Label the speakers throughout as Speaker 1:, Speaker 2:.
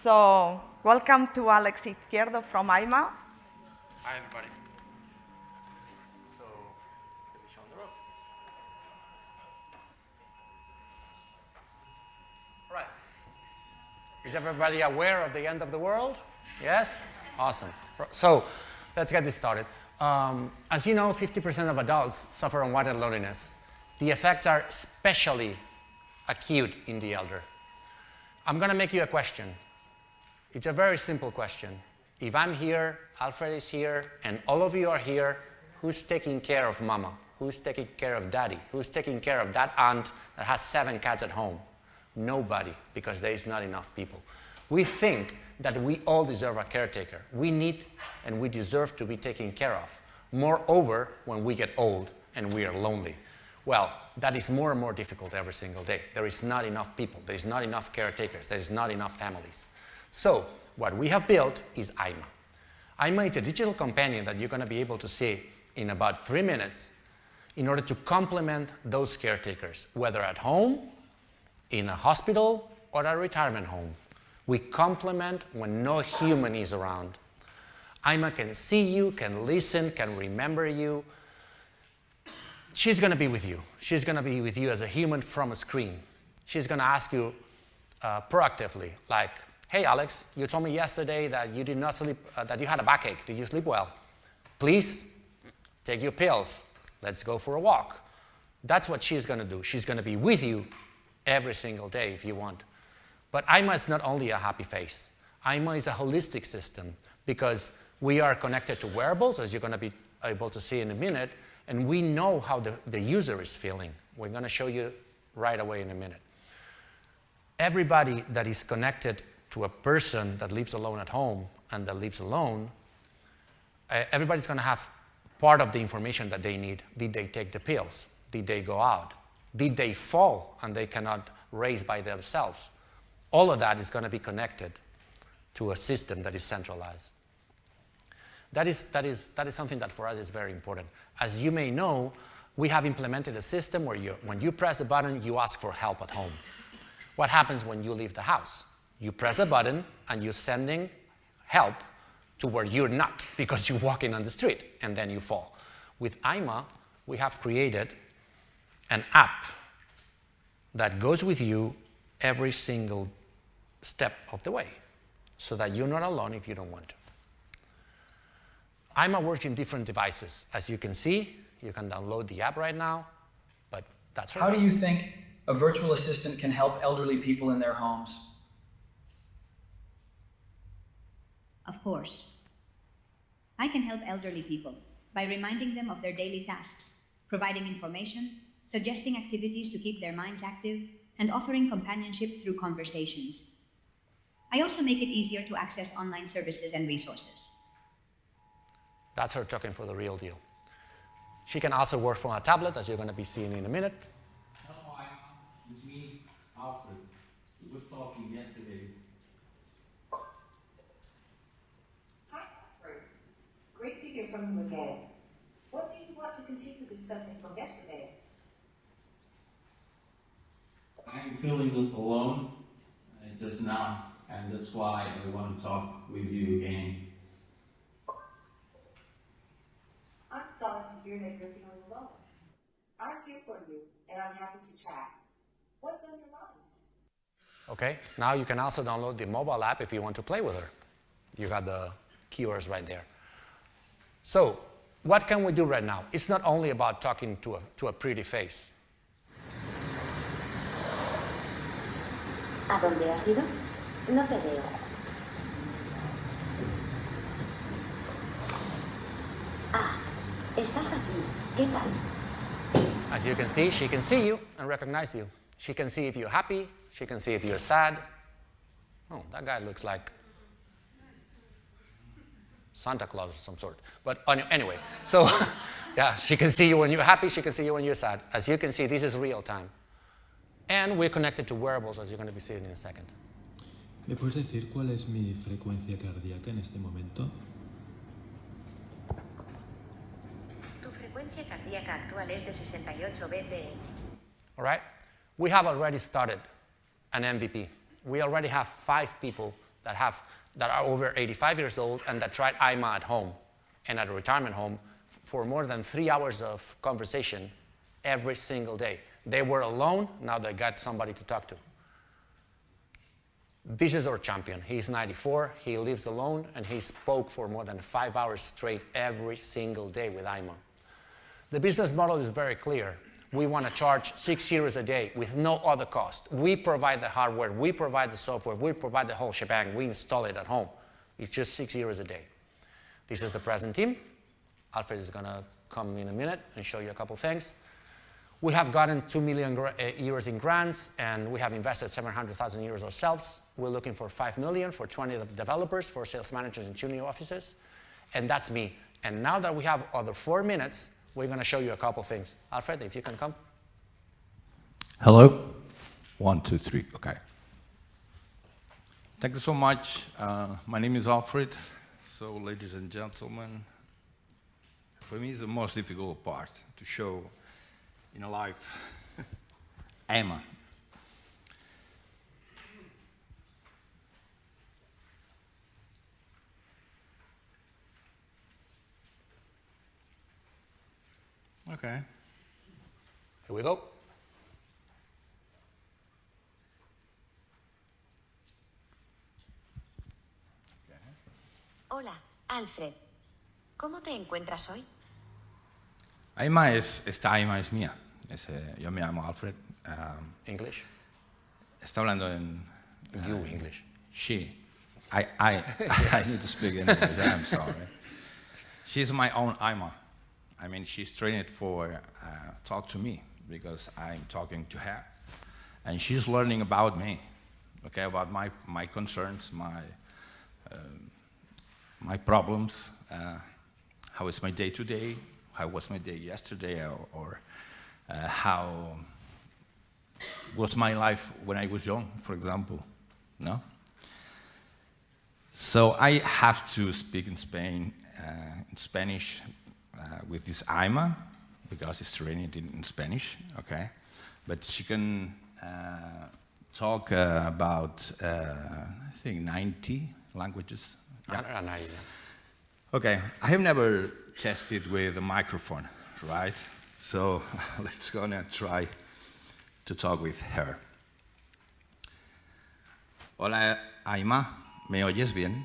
Speaker 1: So, welcome to Alex Izquierdo from AiMA.
Speaker 2: Hi, everybody. So, let's get the show on the road. All right. Is everybody aware of the end of the world? Yes? Awesome. So, let's get this started. As you know, 50% of adults suffer unwanted loneliness. The effects are especially acute in the elder. I'm going to make you a question. It's a very simple question. If I'm here, Alfred is here, and all of you are here, who's taking care of mama? Who's taking care of daddy? Who's taking care of that aunt that has 7 cats at home? Nobody, because there is not enough people. We think that we all deserve a caretaker. We need and we deserve to be taken care of. Moreover, when we get old and we are lonely. Well, that is more and more difficult every single day. There is not enough people. There is not enough caretakers. There is not enough families. So, what we have built is AiMA. AiMA is a digital companion that you're going to be able to see in about 3 minutes in order to complement those caretakers, whether at home, in a hospital, or a retirement home. We complement when no human is around. AiMA can see you, can listen, can remember you. She's going to be with you. She's going to be with you as a human from a screen. She's going to ask you proactively, like, hey, Alex, you told me yesterday that you did not sleep, that you had a backache. Did you sleep well? Please take your pills. Let's go for a walk. That's what she's going to do. She's going to be with you every single day if you want. But AiMA is not only a happy face. AiMA is a holistic system because we are connected to wearables, as you're going to be able to see in a minute, and we know how the user is feeling. We're going to show you right away in a minute. Everybody that is connected to a person that lives alone at home and that lives alone, everybody's going to have part of the information that they need. Did they take the pills? Did they go out? Did they fall and they cannot raise by themselves? All of that is going to be connected to a system that is centralized. That is something that for us is very important. As you may know, we have implemented a system where when you press a button, you ask for help at home. What happens when you leave the house? You press a button and you're sending help to where you're not because you're walking on the street and then you fall. With AiMA, we have created an app that goes with you every single step of the way so that you're not alone if you don't want to. AiMA works in different devices. As you can see, you can download the app right now, but that's
Speaker 3: How do you think a virtual assistant can help elderly people in their homes?
Speaker 4: Of course. I can help elderly people by reminding them of their daily tasks, providing information, suggesting activities to keep their minds active, and offering companionship through conversations. I also make it easier to access online services and resources.
Speaker 2: That's her talking for the real deal. She can also work from a tablet, as you're going to be seeing in a minute.
Speaker 5: Hello, it's me, Alfred. We were talking yesterday.
Speaker 6: Hi, Alfred. Great to hear from you again. What do you want to continue discussing from yesterday?
Speaker 5: I'm feeling alone just now, and that's why I want to talk with you again.
Speaker 6: I'm sorry to hear that you're feeling alone. I'm here for you, and I'm happy to chat. What's on your mind?
Speaker 2: Okay, now you can also download the mobile app if you want to play with her. You got the keywords right there. So, what can we do right now? It's not only about talking to a pretty face.
Speaker 7: ¿A dónde has ido? No te veo. Ah, estás aquí. ¿Qué tal?
Speaker 2: As you can see, she can see you and recognize you. She can see if you're happy. She can see if you're sad. Oh, that guy looks like Santa Claus of some sort. But anyway, so yeah, she can see you when you're happy. She can see you when you're sad. As you can see, this is real time. And we're connected to wearables, as you're going to be seeing in a second.
Speaker 8: ¿Me puedes decir cuál es mi frecuencia cardíaca en este momento?
Speaker 7: Tu frecuencia cardíaca actual es de 68 BPM.
Speaker 2: All right? We have already started an MVP. We already have 5 people that are over 85 years old and that tried AiMA at home and at a retirement home for more than 3 hours of conversation every single day. They were alone, now they got somebody to talk to. This is our champion. He's 94, he lives alone, and he spoke for more than 5 hours straight every single day with AiMA. The business model is very clear. We want to charge 6 euros a day with no other cost. We provide the hardware, we provide the software, we provide the whole shebang, we install it at home. It's just 6 euros a day. This is the present team. Alfred is going to come in a minute and show you a couple things. We have gotten 2 million euros in grants, and we have invested 700,000 euros ourselves. We're looking for 5 million for 20 developers, 4 sales managers, and 2 new offices. And that's me. And now that we have other 4 minutes, we're going to show you a couple things. Alfred, if you can come.
Speaker 5: Hello. 1, 2, 3. Okay. Thank you so much. My name is Alfred. So, ladies and gentlemen, for me, it's the most difficult part to show in a live AiMA. Okay.
Speaker 2: Here we go.
Speaker 7: Hola, Alfred. ¿Cómo te encuentras hoy?
Speaker 5: Esta AiMA es mía. Yo me llamo Alfred.
Speaker 2: English?
Speaker 5: Está hablando en...
Speaker 2: You English.
Speaker 5: She. I need to speak English, I'm sorry. She's my own AiMA. I mean, she's trained for talk to me because I'm talking to her. And she's learning about me, okay, about my concerns, my problems, how is my day today, how was my day yesterday, or how was my life when I was young, for example, no? So I have to speak in Spanish with this AiMA, because it's trained in Spanish, okay? But she can talk about, I think, 90 languages.
Speaker 2: Yeah.
Speaker 5: Okay, I have never tested with a microphone, right? So let's gonna try to talk with her. Hola, AiMA, ¿me oyes bien?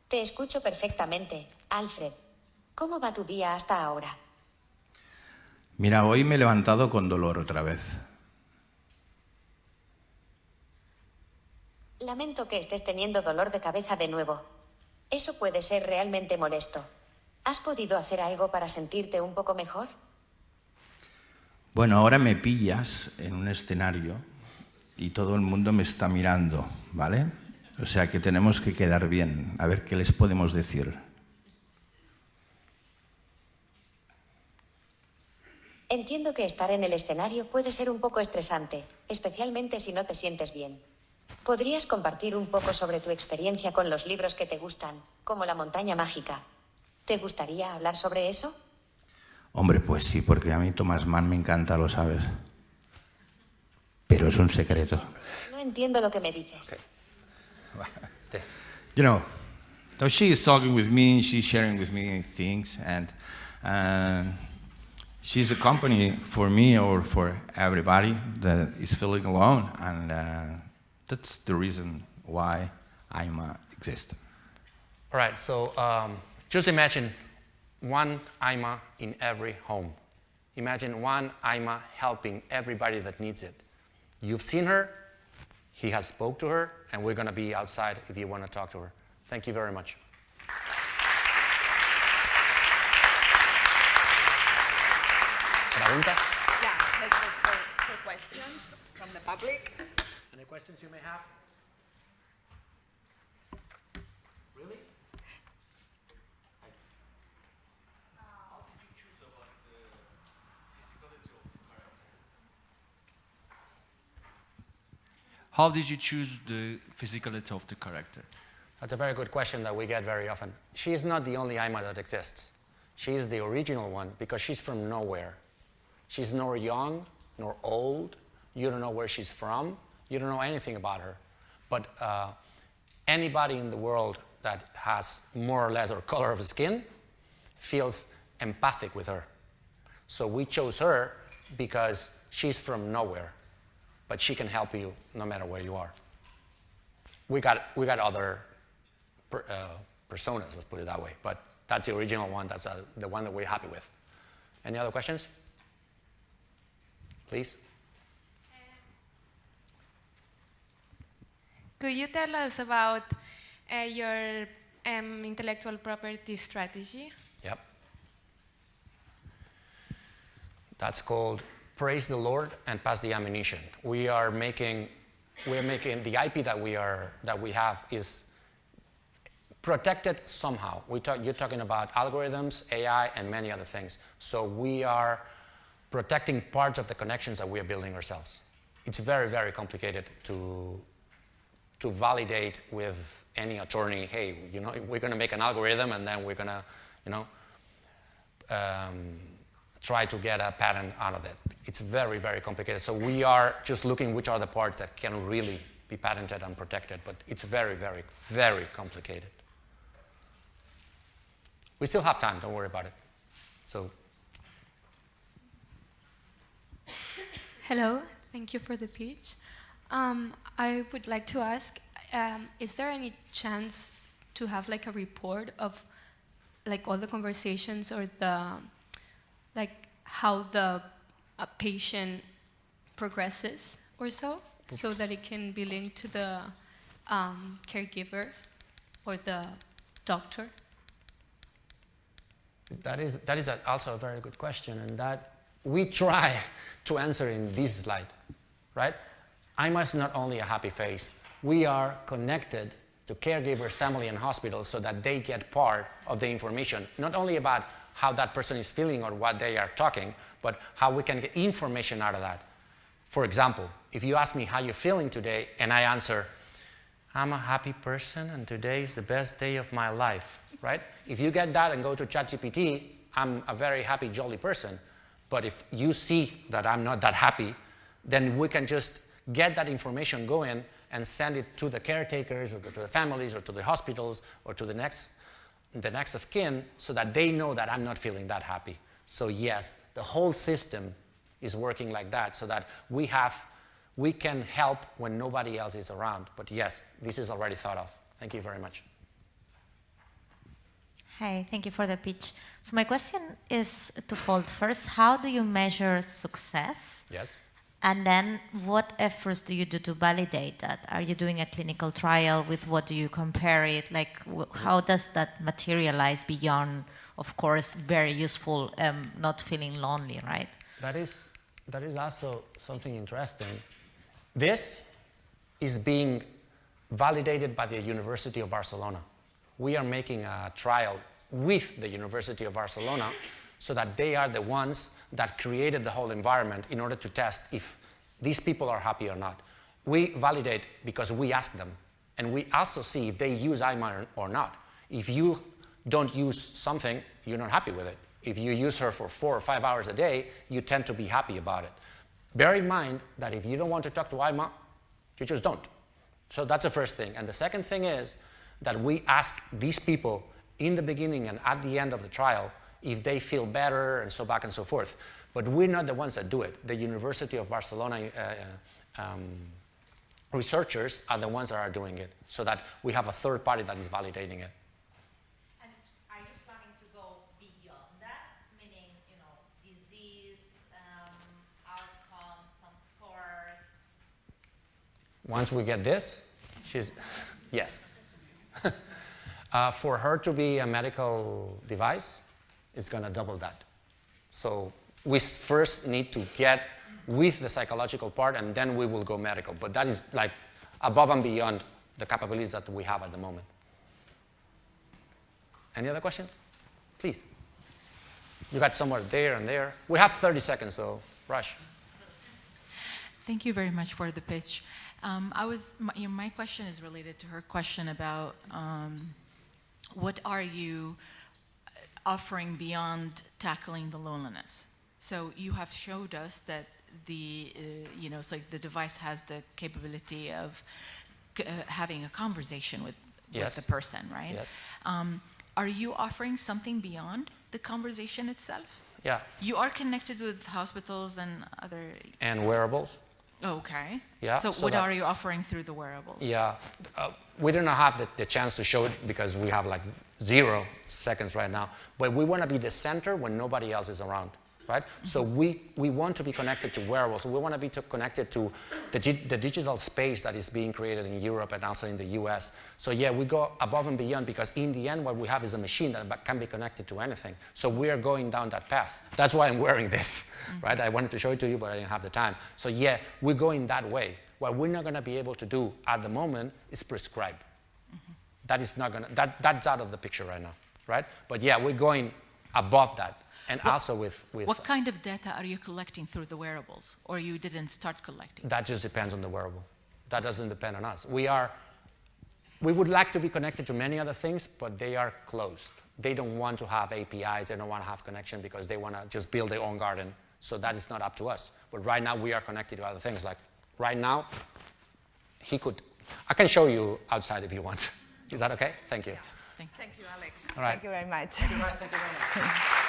Speaker 7: Te escucho perfectamente, Alfred. ¿Cómo va tu día hasta ahora?
Speaker 5: Mira, hoy me he levantado con dolor otra vez.
Speaker 7: Lamento que estés teniendo dolor de cabeza de nuevo. Eso puede ser realmente molesto. ¿Has podido hacer algo para sentirte un poco mejor?
Speaker 5: Bueno, ahora me pillas en un escenario y todo el mundo me está mirando, ¿vale? O sea que tenemos que quedar bien, a ver qué les podemos decir.
Speaker 7: Entiendo que estar en el escenario puede ser un poco estresante, especialmente si no te sientes bien. ¿Podrías compartir un poco sobre tu experiencia con los libros que te gustan, como La montaña mágica? ¿Te gustaría hablar sobre eso?
Speaker 5: Hombre, pues sí, porque a mí Thomas Mann me encanta, lo sabes. Pero es un secreto.
Speaker 7: No entiendo lo que me dices.
Speaker 5: You know, so she is talking with me, she's sharing with me things, and she's a company for me or for everybody that is feeling alone, and that's the reason why AiMA exists.
Speaker 2: All right, so just imagine one AiMA in every home. Imagine one AiMA helping everybody that needs it. You've seen her, he has spoke to her, and we're going to be outside if you want to talk to her. Thank you very much. Preguntas?
Speaker 1: Yeah, let's go for questions from the public.
Speaker 2: Any questions you may have? Really?
Speaker 9: How did you choose the physicality of the character?
Speaker 2: That's a very good question that we get very often. She is not the only AiMA that exists. She is the original one because she's from nowhere. She's nor young nor old. You don't know where she's from. You don't know anything about her. But anybody in the world that has more or less her color of skin feels empathic with her. So we chose her because she's from nowhere, but she can help you no matter where you are. We got other personas, let's put it that way, but that's the original one. That's the one that we're happy with. Any other questions? Please.
Speaker 10: Could you tell us about your intellectual property strategy?
Speaker 2: Yep. That's called Praise the Lord and Pass the Ammunition. We're making the IP that we have is protected somehow. You're talking about algorithms, AI, and many other things. So we are protecting parts of the connections that we are building ourselves. It's very, very complicated to validate with any attorney, hey, we're going to make an algorithm and then we're going to, try to get a patent out of it. It's very, very complicated. So we are just looking which are the parts that can really be patented and protected, but it's very, very, very complicated. We still have time, don't worry about it. So.
Speaker 10: Hello, thank you for the pitch. I would like to ask, is there any chance to have like a report of like all the conversations or the how the patient progresses or so that it can be linked to the caregiver or the doctor?
Speaker 2: That is also a very good question, and that we try to answer in this slide, right? AiMA is not only a happy face. We are connected to caregivers, family, and hospitals so that they get part of the information, not only about how that person is feeling or what they are talking, but how we can get information out of that. For example, if you ask me how you're feeling today, and I answer, I'm a happy person and today is the best day of my life, right? If you get that and go to ChatGPT, I'm a very happy, jolly person. But if you see that I'm not that happy, then we can just get that information going and send it to the caretakers or to the families or to the hospitals or to the next of kin so that they know that I'm not feeling that happy. So yes, the whole system is working like that so that we can help when nobody else is around. But yes, this is already thought of. Thank you very much.
Speaker 11: Hi, thank you for the pitch. So my question is twofold. First, how do you measure success?
Speaker 2: Yes.
Speaker 11: And then what efforts do you do to validate that? Are you doing a clinical trial? With what do you compare it? Like, how does that materialize beyond, of course, very useful, not feeling lonely, right?
Speaker 2: That is also something interesting. This is being validated by the University of Barcelona. We are making a trial with the University of Barcelona so that they are the ones that created the whole environment in order to test if these people are happy or not. We validate because we ask them, and we also see if they use AiMA or not. If you don't use something, you're not happy with it. If you use her for 4 or 5 hours a day, you tend to be happy about it. Bear in mind that if you don't want to talk to AiMA, you just don't. So that's the first thing. And the second thing is that we ask these people in the beginning and at the end of the trial if they feel better and so back and so forth. But we're not the ones that do it. The University of Barcelona researchers are the ones that are doing it, so that we have a third party that is validating it.
Speaker 12: And are you planning to go beyond that? Meaning, disease, outcomes, some scores?
Speaker 2: Once we get this, yes. For her to be a medical device, it's going to double that. So we first need to get with the psychological part, and then we will go medical. But that is like above and beyond the capabilities that we have at the moment. Any other questions? Please. You got somewhere there and there. We have 30 seconds, so rush.
Speaker 13: Thank you very much for the pitch. My question is related to her question about what are you offering beyond tackling the loneliness? So you have showed us that the, so the device has the capability of having a conversation with the person, right?
Speaker 2: Yes.
Speaker 13: Are you offering something beyond the conversation itself?
Speaker 2: Yeah.
Speaker 13: You are connected with hospitals and other...
Speaker 2: And wearables.
Speaker 13: Okay.
Speaker 2: Yeah.
Speaker 13: So what are you offering through the wearables?
Speaker 2: Yeah. We don't have the chance to show it because we have like 0 seconds right now. But we want to be the center when nobody else is around, right? Mm-hmm. So we want to be connected to wearables. We want to be connected to the digital space that is being created in Europe and also in the US. So yeah, we go above and beyond because in the end what we have is a machine that can be connected to anything. So we are going down that path. That's why I'm wearing this, right? I wanted to show it to you, but I didn't have the time. So yeah, we're going that way. What we're not going to be able to do at the moment is prescribe. Mm-hmm. That is not going to, that's out of the picture right now, right? But yeah, we're going above that. And also with...
Speaker 13: What kind of data are you collecting through the wearables? Or you didn't start collecting?
Speaker 2: That just depends on the wearable. That doesn't depend on us. We would like to be connected to many other things, but they are closed. They don't want to have APIs, they don't want to have connection because they want to just build their own garden. So that is not up to us. But right now we are connected to other things. Like right now, I can show you outside if you want. Is that okay? Thank you.
Speaker 13: Yeah.
Speaker 1: Thank you, Alex.
Speaker 2: All right.
Speaker 1: Thank you very much.
Speaker 2: Thank you guys. Thank you very much.